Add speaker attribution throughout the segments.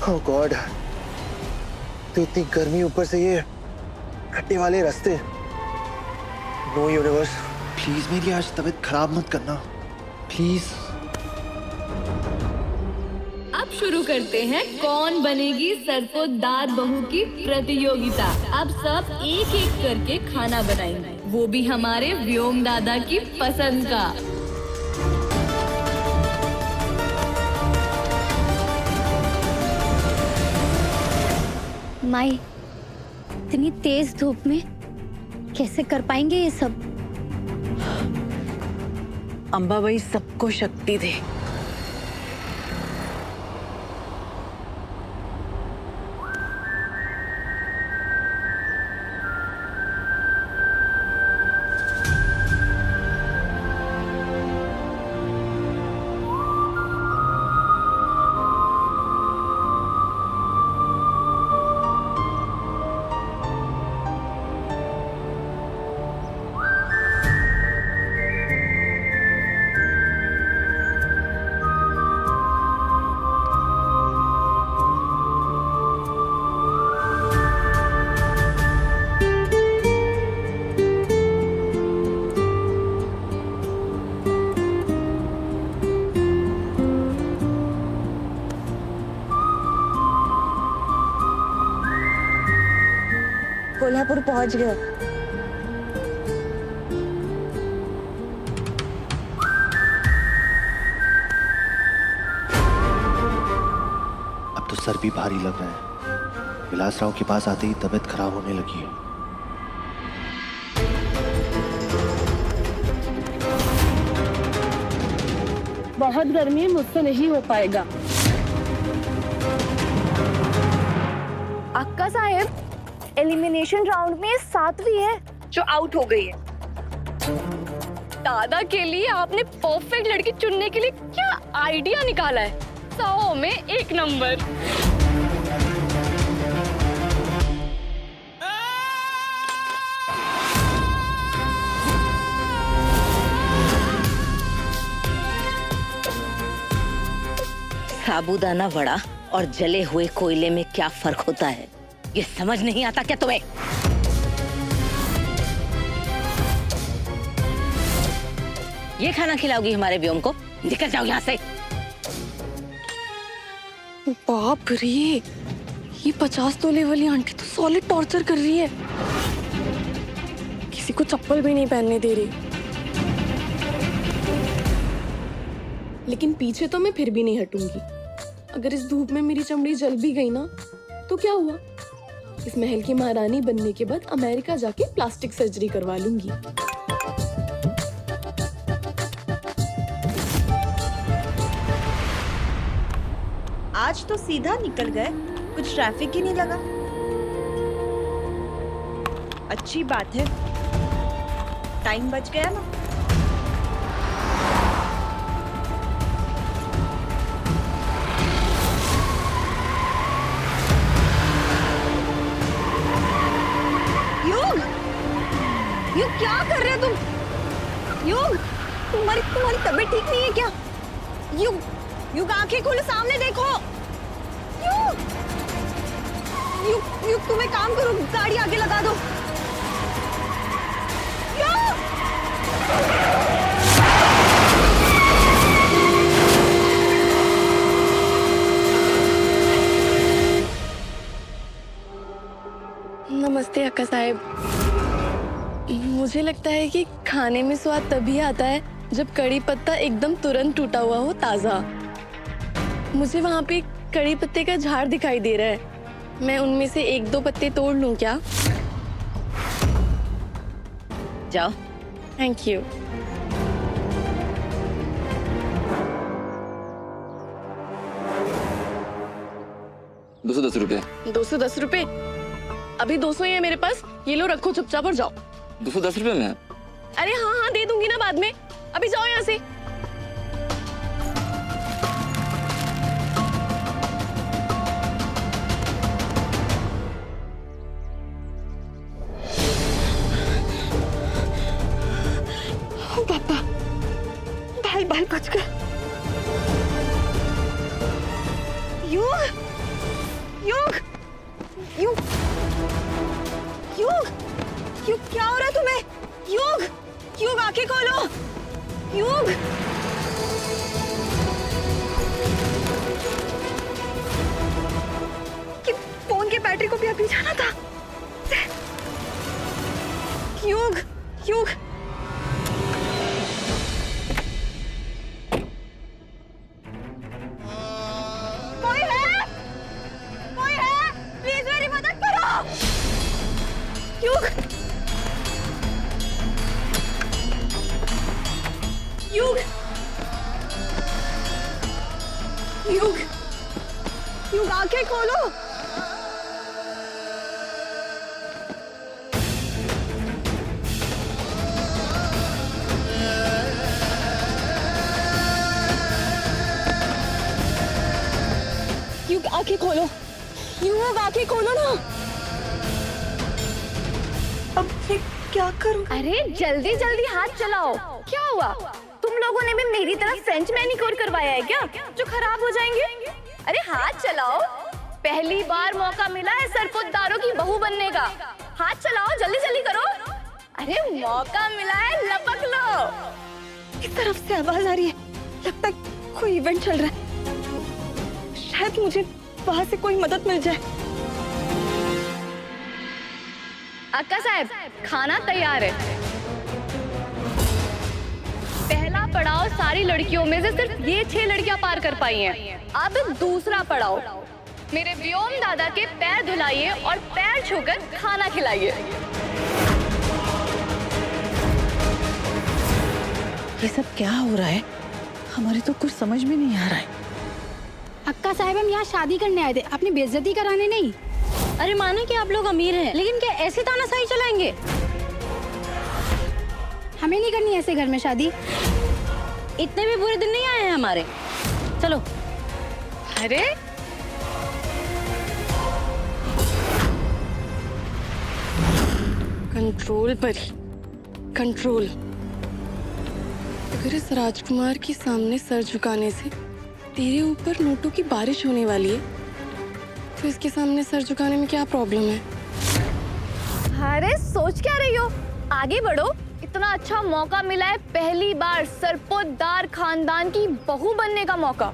Speaker 1: ओह God, तो इतनी गर्मी, ऊपर से ये खट्टे वाले रास्ते। नो यूनिवर्स, प्लीज मेरी आज तबीयत खराब मत करना, प्लीज।
Speaker 2: अब शुरू करते हैं कौन बनेगी सरसोंदार बहू की प्रतियोगिता। अब सब एक एक करके खाना बनाएंगे, वो भी हमारे व्योम दादा की पसंद का।
Speaker 3: माई, इतनी तेज धूप में कैसे कर पाएंगे ये सब?
Speaker 4: अंबाबाई सबको शक्ति दे।
Speaker 3: कोल्हापुर पहुंच गए।
Speaker 1: अब तो सर भी भारी लग रहा है। विलास राव के पास आते ही तबीयत खराब होने लगी है।
Speaker 5: बहुत गर्मी है, मुझसे नहीं हो पाएगा।
Speaker 3: अक्का साहेब, एलिमिनेशन राउंड में 7वीं है जो आउट हो गई है।
Speaker 2: दादा के लिए आपने परफेक्ट लड़की चुनने के लिए क्या आइडिया निकाला है। 100 में 1 नंबर।
Speaker 6: साबूदाना वड़ा और जले हुए कोयले में क्या फर्क होता है, ये समझ नहीं आता क्या तुम्हें? ये खाना खिलाओगी हमारे व्योम को? निकल जाओ यहाँ से।
Speaker 5: बाप रे, ये 50 तोले वाली आंटी तो सॉलिड टॉर्चर कर रही है। किसी को चप्पल भी नहीं पहनने दे रही। लेकिन पीछे तो मैं फिर भी नहीं हटूंगी। अगर इस धूप में मेरी चमड़ी जल भी गई ना, तो क्या हुआ? इस महल की महारानी बनने के बाद अमेरिका जाके प्लास्टिक सर्जरी करवा लूंगी।
Speaker 7: आज तो सीधा निकल गए, कुछ ट्रैफिक ही नहीं लगा। अच्छी बात है, टाइम बच गया ना।
Speaker 3: युग, क्या कर रहे हो तुम? युग, तुम्हारी तबीयत ठीक नहीं है क्या? युग, आंखें खोलो, सामने देखो। युग, तुम एक काम करो, गाड़ी आगे लगा दो।
Speaker 5: नमस्ते अक्का साहेब। मुझे लगता है कि खाने में स्वाद तभी आता है जब कड़ी पत्ता एकदम तुरंत टूटा हुआ हो, ताजा। मुझे वहाँ पे कड़ी पत्ते का झाड़ दिखाई दे रहा है। मैं उनमें से 1-2 पत्ते तोड़ लूं क्या?
Speaker 6: जाओ।
Speaker 5: Thank you.
Speaker 8: ₹210।
Speaker 5: 210 रुपए? अभी 200 ही है मेरे पास। ये लो, रखो चुपचाप और जाओ।
Speaker 8: ₹210 में?
Speaker 5: अरे हाँ, दे दूंगी ना बाद में। अभी जाओ यहाँ से। पापा, बाल बच गए।
Speaker 3: युग, युग युग युग युग क्या हो रहा है तुम्हें? युग युग आंखें खोलो। युग कि फोन के बैटरी को भी अभी जाना था। युग युग कोई है? कोई है? प्लीज मेरी मदद करो। युग युग युग युग आंखें खोलो। युग आंखें खोलो। युग आंखें खोलो ना। अब मैं क्या करूं?
Speaker 5: अरे जल्दी जल्दी हाथ चलाओ। क्या हुआ? तुम लोगों ने भी मेरी तरह फ्रेंच मैनिक्योर करवाया है क्या, जो खराब हो जाएंगे? अरे हाथ चलाओ, पहली बार मौका मिला है सरपोतदारों की बहू बनने का। हाथ चलाओ, जल्दी जल्दी करो। अरे मौका मिला है, लपक लो।
Speaker 3: इस तरफ से आवाज आ रही है, लगता है कोई इवेंट चल रहा है। शायद मुझे वहां से कोई मदद मिल जाए।
Speaker 5: अक्का साहब, खाना तैयार है। पहला पड़ाव सारी लड़कियों में से सिर्फ ये 6 लड़कियां पार कर पाई हैं। अब दूसरा पड़ाव, मेरे व्योम दादा के पैर धुलाइए और पैर छूकर खाना खिलाइए।
Speaker 4: ये सब क्या हो रहा है? हमारे तो कुछ समझ में नहीं आ रहा है।
Speaker 8: अक्का साहब, हम यहाँ शादी करने आए थे, अपनी बेइज्जती कराने नहीं।
Speaker 6: अरे माने कि आप लोग अमीर हैं, लेकिन क्या ऐसे तानाशाही चलाएंगे?
Speaker 8: हमें नहीं करनी ऐसे घर में शादी।
Speaker 6: इतने भी बुरे दिन नहीं आए हैं हमारे। चलो।
Speaker 5: अरे कंट्रोल पर ही कंट्रोल। अगर इस राजकुमार के सामने सर झुकाने से तेरे ऊपर नोटों की बारिश होने वाली है, तो इसके सामने सर झुकाने में क्या प्रॉब्लम है? अरे सोच क्या रही हो? आगे बढ़ो। इतना अच्छा मौका मिला है, पहली बार सरपोतदार खानदान की बहू बनने का मौका।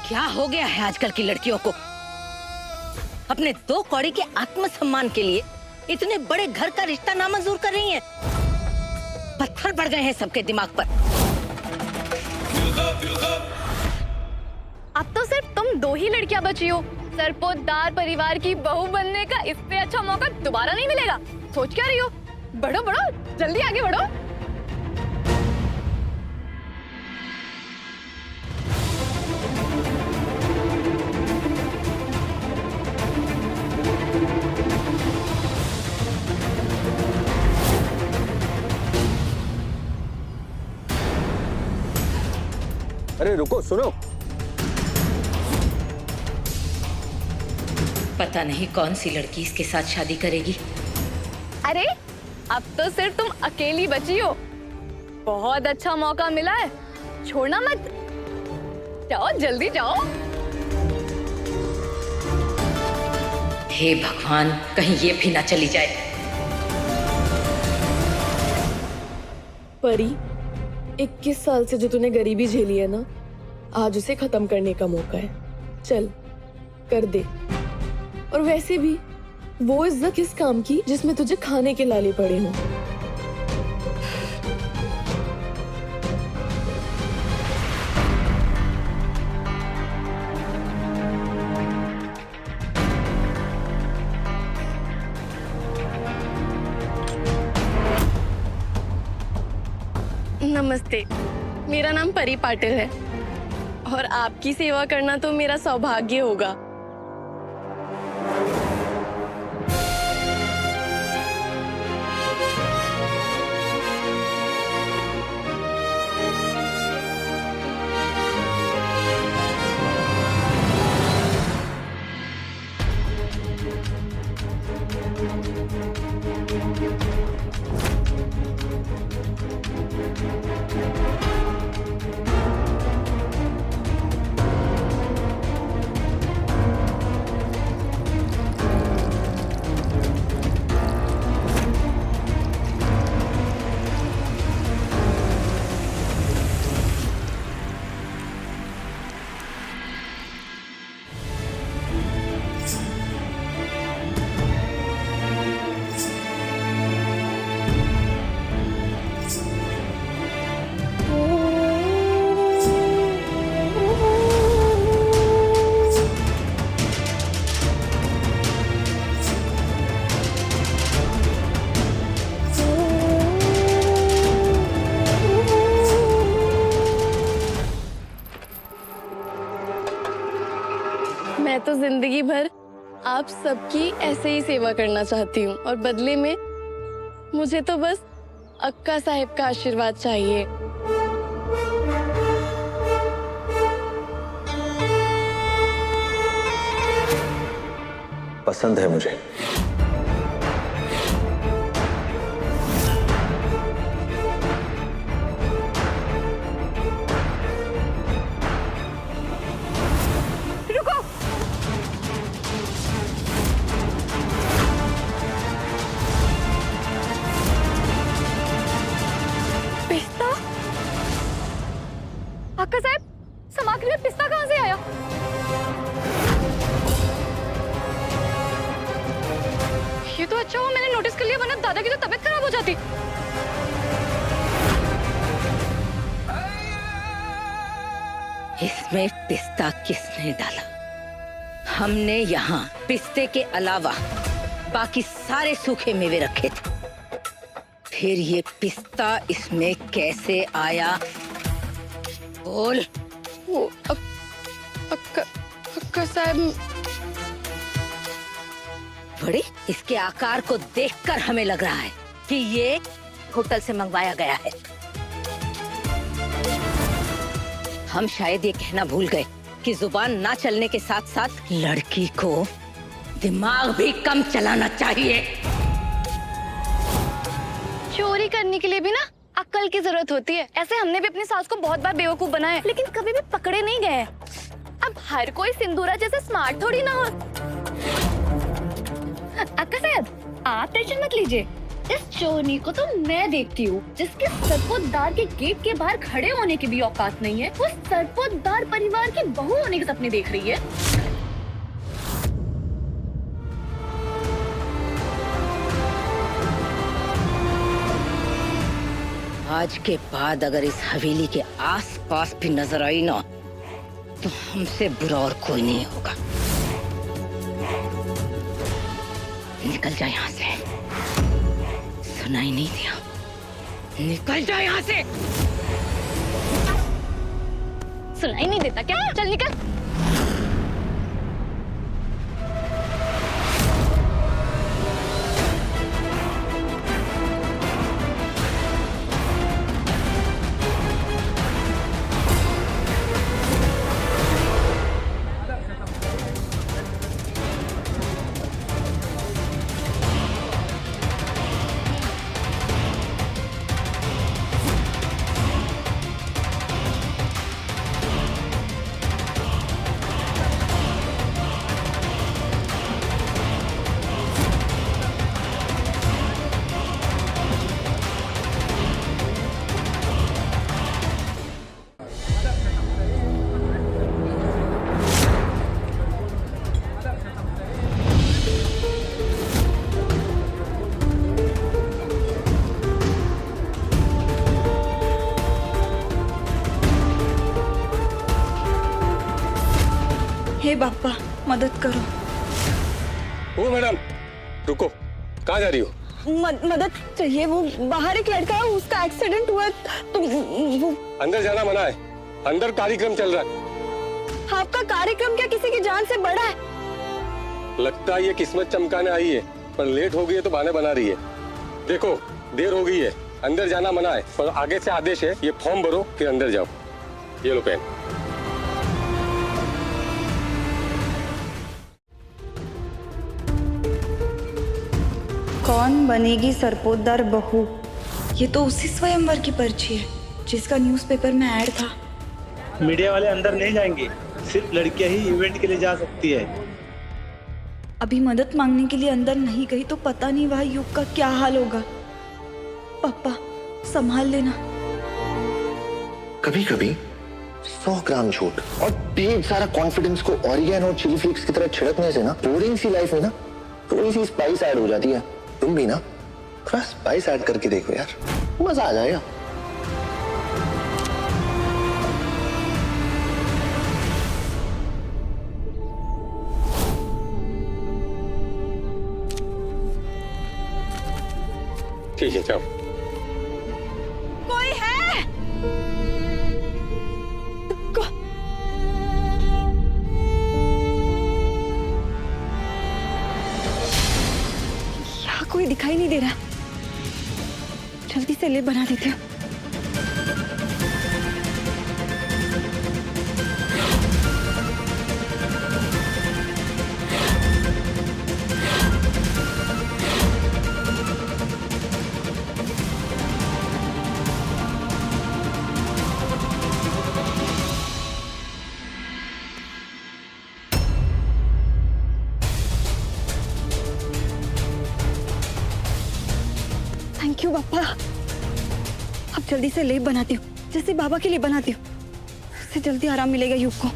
Speaker 6: क्या हो गया है आजकल की लड़कियों को? अपने 2 कौड़ी के आत्मसम्मान के लिए इतने बड़े घर का रिश्ता नामंजूर कर रही हैं। पत्थर पड़ गए हैं सबके दिमाग पर।
Speaker 5: अब तो सिर्फ तुम 2 ही लड़कियां बची हो। सरपोतदार परिवार की बहू बनने का इससे अच्छा मौका दोबारा नहीं मिलेगा। सोच क्या रही हो? बढ़ो बढ़ो, जल्दी आगे बढ़ो।
Speaker 9: अरे रुको, सुनो।
Speaker 6: पता नहीं कौन सी लड़की इसके साथ शादी करेगी।
Speaker 5: अरे अब तो सिर्फ तुम अकेली बची हो। बहुत अच्छा मौका मिला है, छोड़ना मत। जाओ, जल्दी जाओ।
Speaker 6: हे भगवान, कहीं ये भी ना चली जाए।
Speaker 5: परी, 21 साल से जो तूने गरीबी झेली है ना, आज उसे खत्म करने का मौका है। चल कर दे। और वैसे भी वो इज्जत किस काम की जिसमें तुझे खाने के लाले पड़े हों। नमस्ते, मेरा नाम परी पाटिल है और आपकी सेवा करना तो मेरा सौभाग्य होगा। मैं तो जिंदगी भर आप सबकी ऐसे ही सेवा करना चाहती हूँ और बदले में मुझे तो बस अक्का साहिब का आशीर्वाद चाहिए।
Speaker 9: पसंद है मुझे।
Speaker 3: रुको।
Speaker 5: पिस्ता? अक्का साहब, सामग्री में पिस्ता कहाँ से आया? ये तो अच्छा हुआ मैंने नोटिस कर लिया, वरना दादा की तो तबीयत खराब हो जाती।
Speaker 6: इसमें पिस्ता किसने डाला? हमने यहाँ पिस्ते के अलावा बाकी सारे सूखे मेवे रखे थे। फिर ये पिस्ता इसमें कैसे आया? बोल।
Speaker 5: वो अक्का साहब,
Speaker 6: बड़े, इसके आकार को देखकर हमें लग रहा है कि ये होटल से मंगवाया गया है। हम शायद ये कहना भूल गए कि जुबान ना चलने के साथ साथ लड़की को दिमाग भी कम चलाना चाहिए।
Speaker 5: चोरी करने के लिए भी ना अक्ल की जरूरत होती है। ऐसे हमने भी अपनी सास को बहुत बार बेवकूफ बनाया, लेकिन कभी भी पकड़े नहीं गए। अब हर कोई सिंदूरा जैसे स्मार्ट थोड़ी ना हो।
Speaker 2: अक्का साहब, आप टेंशन मत लीजिए। इस चोरनी को तो मैं देखती हूँ, जिसके सरपोतदार के गेट के बाहर खड़े होने की भी औकात नहीं है, वो सरपोतदार परिवार की बहू होने के सपने देख रही है।
Speaker 6: आज के बाद अगर इस हवेली के आसपास भी नजर आई ना, तो हमसे बुरा और कोई नहीं होगा। निकल जा यहाँ से। सुनाई नहीं दिया? निकल जा यहाँ से।
Speaker 5: सुनाई नहीं देता क्या? चल निकल।
Speaker 3: हे बाप्पा, मदद करो।
Speaker 9: ओ मैडम, रुको। कहाँ जा रही हो?
Speaker 3: मदद चाहिए। वो बाहर एक लड़का है, उसका एक्सीडेंट हुआ तो वो।
Speaker 9: अंदर जाना मना है। अंदर कार्यक्रम चल रहा है।
Speaker 3: आपका कार्यक्रम क्या किसी की जान से बड़ा है?
Speaker 9: लगता है ये किस्मत चमकाने आई है, पर लेट हो गई है तो बहाने बना रही है। देखो, देर हो गई है, अंदर जाना मना है, पर आगे से आदेश है, ये फॉर्म भरो फिर अंदर जाओ। ये लो पेन।
Speaker 3: कौन बनेगी सरपोतदार बहू? ये तो उसी स्वयंवर की पर्ची है जिसका न्यूज़पेपर में ऐड था।
Speaker 10: मीडिया वाले अंदर नहीं जाएंगे, सिर्फ लड़कियां ही इवेंट के लिए जा सकती है।
Speaker 3: अभी मदद मांगने के लिए अंदर नहीं गई तो पता नहीं वहाँ युग का क्या हाल होगा। पापा, संभाल लेना।
Speaker 1: कभी कभी 100 ग्राम झूठ और ढेर सारा कॉन्फिडेंस को ऑरिगेनो और चिली फ्लेक्स की तरह छिड़कने से ना बोरिंग सी लाइफ में ना थोड़ी सी स्पाइस ऐड हो जाती है। तुम भी ना थोड़ा स्पाइस ऐड करके देखो यार, मजा आ जाएगा।
Speaker 9: ठीक है, जाओ।
Speaker 3: कोई है? दिखाई नहीं दे रहा। जल्दी से लेप बना देती हूँ। थैंक यू पापा। अब जल्दी से लेप बनाती हूँ, जैसे बाबा के लिए बनाती हूँ। उससे जल्दी आराम मिलेगा युग को।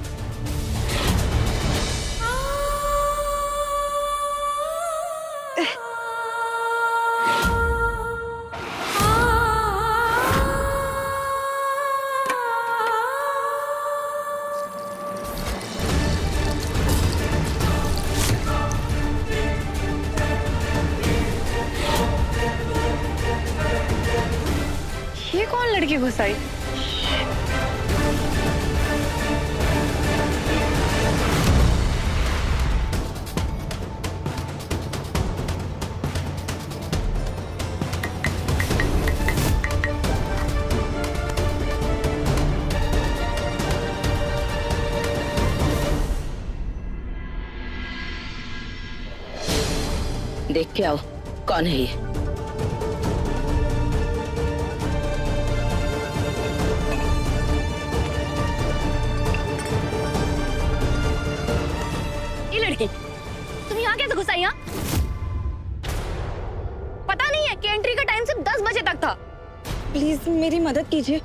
Speaker 3: ये कौन लड़की घुसाई?
Speaker 6: देख के आओ कौन है ये।
Speaker 5: तुम यहाँ कैसे घुस आई? पता नहीं है कि एंट्री का टाइम सिर्फ 10 बजे तक था।
Speaker 3: प्लीज मेरी मदद कीजिए।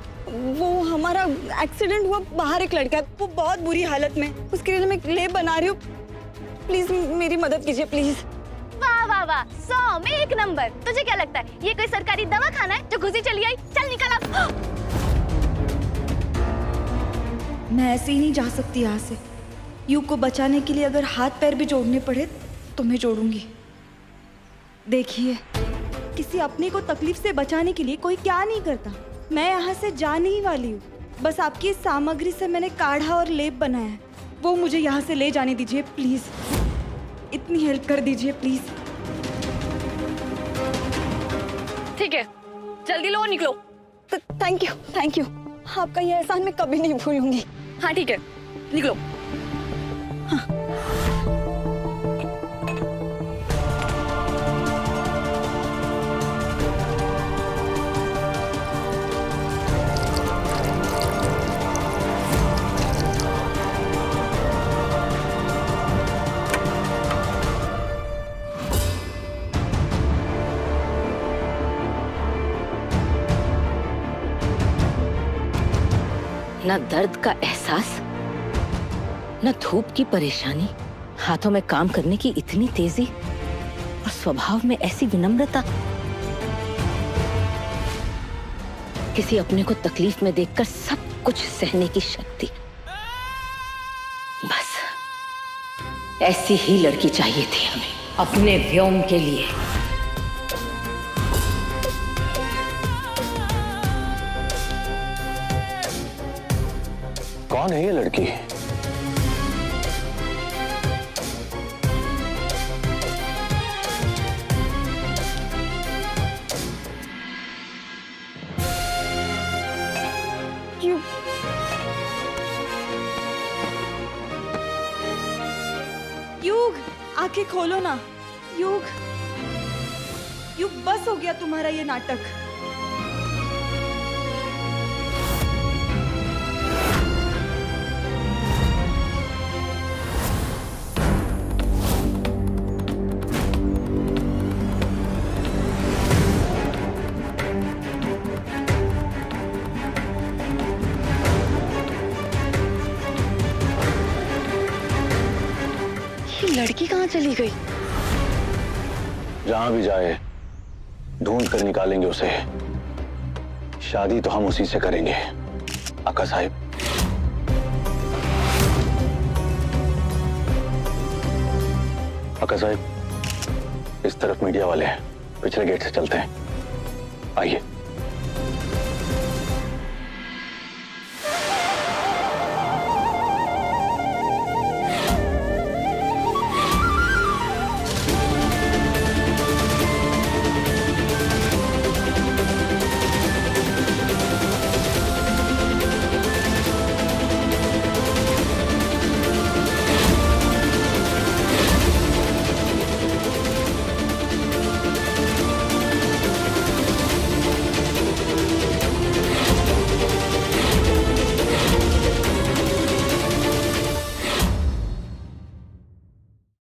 Speaker 3: वो हमारा एक्सीडेंट हुआ, बाहर एक लड़का है, वो बहुत बुरी हालत में। उसके लिए मैं लेप बना रही हूँ। प्लीज मेरी मदद कीजिए प्लीज।
Speaker 5: वाह वाह वाह, 100 में 1 नंबर। तुझे क्या लगता है ये कोई सरकारी दवाखाना है जो घुसी चली आई? चल निकल अब।
Speaker 3: मैं ऐसे ही नहीं जा सकती यहाँ से। युग को बचाने के लिए अगर हाथ पैर भी जोड़ने पड़े तो मैं जोड़ूंगी। देखिए, किसी अपने को तकलीफ से बचाने के लिए कोई क्या नहीं करता। मैं यहाँ से जाने ही वाली हूँ। बस आपकी इस सामग्री से मैंने काढ़ा और लेप बनाया है, वो मुझे यहाँ से ले जाने दीजिए प्लीज। इतनी हेल्प कर दीजिए प्लीज।
Speaker 5: ठीक है, जल्दी लो, निकलो।
Speaker 3: Thank you. आपका ये एहसान मैं कभी नहीं भूलूंगी।
Speaker 5: हाँ ठीक है, निकलो।
Speaker 6: न दर्द का एहसास, न धूप की परेशानी, हाथों में काम करने की इतनी तेजी और स्वभाव में ऐसी विनम्रता। किसी अपने को तकलीफ में देखकर सब कुछ सहने की शक्ति। बस ऐसी ही लड़की चाहिए थी हमें अपने व्योम के लिए।
Speaker 1: कौन है ये लड़की?
Speaker 3: युग, आंखें खोलो ना। युग, बस हो गया तुम्हारा ये नाटक।
Speaker 5: लड़की कहाँ चली गई?
Speaker 1: जहां भी जाए ढूंढ कर निकालेंगे उसे। शादी तो हम उसी से करेंगे। आका साहिब, आका साहिब, इस तरफ मीडिया वाले हैं, पिछले गेट से चलते हैं। आइए।